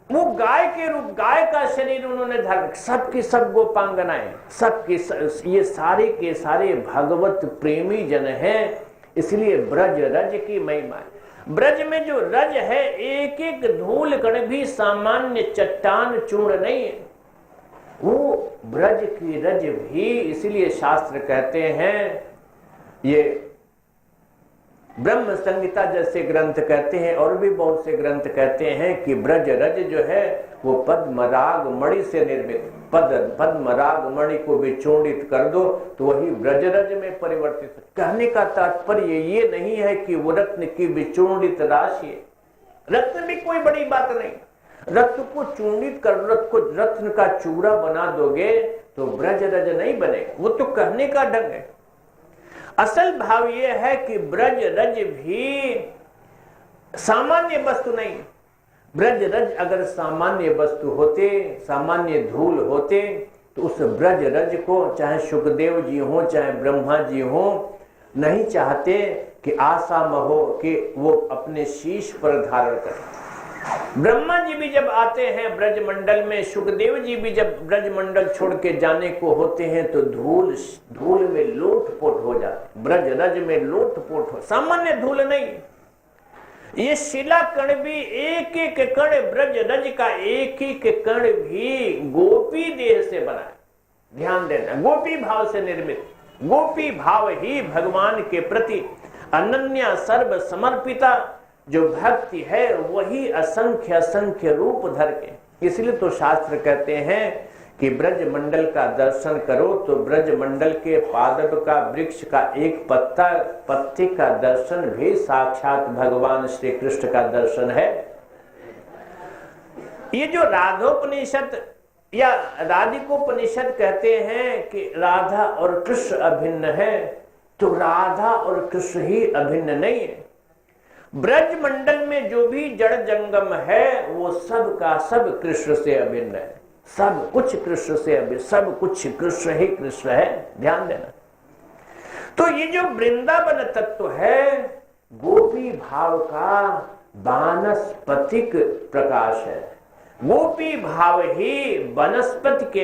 वो गाय के रूप, गाय का शरीर उन्होंने धारण, सबकी सब गोपांगनाएं, सबकी ये सारे के सारे भगवत प्रेमी जन हैं। इसलिए ब्रज रज की महिमा है। ब्रज में जो रज है, एक एक धूल कण भी सामान्य चट्टान चूर्ण नहीं है, वो ब्रज की रज भी। इसलिए शास्त्र कहते हैं, ये ब्रह्म संहिता जैसे ग्रंथ कहते हैं और भी बहुत से ग्रंथ कहते हैं कि ब्रज रज जो है वो पद्मराग मणि से निर्मित, पद्मराग मणि को विचूर्णित कर दो तो वही ब्रज रज में परिवर्तित। कहने का तात्पर्य ये नहीं है कि वो रत्न की विचूर्णित राशि है, रत्न भी कोई बड़ी बात नहीं, रत्न को चूर्णित कर, रत्न का चूरा बना दोगे तो ब्रज रज नहीं बनेगा, वो तो कहने का ढंग है। असल भाव यह है कि ब्रज रज भी सामान्य वस्तु नहीं। ब्रज रज अगर सामान्य वस्तु होते, सामान्य धूल होते, तो उस ब्रज रज को चाहे सुखदेव जी हो चाहे ब्रह्मा जी हो नहीं चाहते कि आसाम हो कि वो अपने शीश पर धारण करें। ब्रह्मा जी भी जब आते हैं ब्रजमंडल में, सुखदेव जी भी जब ब्रजमंडल छोड़ के जाने को होते हैं तो धूल में लोटपोट हो जाते, ब्रज रज में लोटपोट हो, सामान्य धूल नहीं। ये शिला कण भी एक एक कण, ब्रज रज का एक एक कण भी गोपी देह से बना है। ध्यान देना, गोपी भाव से निर्मित, गोपी भाव ही भगवान के प्रति अनन्या सर्व समर्पिता जो भक्ति है वही असंख्य असंख्य रूप धर के। इसलिए तो शास्त्र कहते हैं कि ब्रज मंडल का दर्शन करो तो ब्रज मंडल के पादप का, वृक्ष का एक पत्ते का दर्शन भी साक्षात भगवान श्री कृष्ण का दर्शन है। ये जो राधोपनिषद या राधिकोपनिषद कहते हैं कि राधा और कृष्ण अभिन्न है, तो राधा और कृष्ण ही अभिन्न नहीं है। ब्रज मंडल में जो भी जड़ जंगम है वो सब का सब कृष्ण से अभिन्न है, सब कुछ कृष्ण से अभिन्न, सब कुछ कृष्ण ही कृष्ण है। ध्यान देना। तो ये जो वृंदावन तत्व है गोपी भाव का वानस्पतिक प्रकाश है। गोपी भाव ही वनस्पति के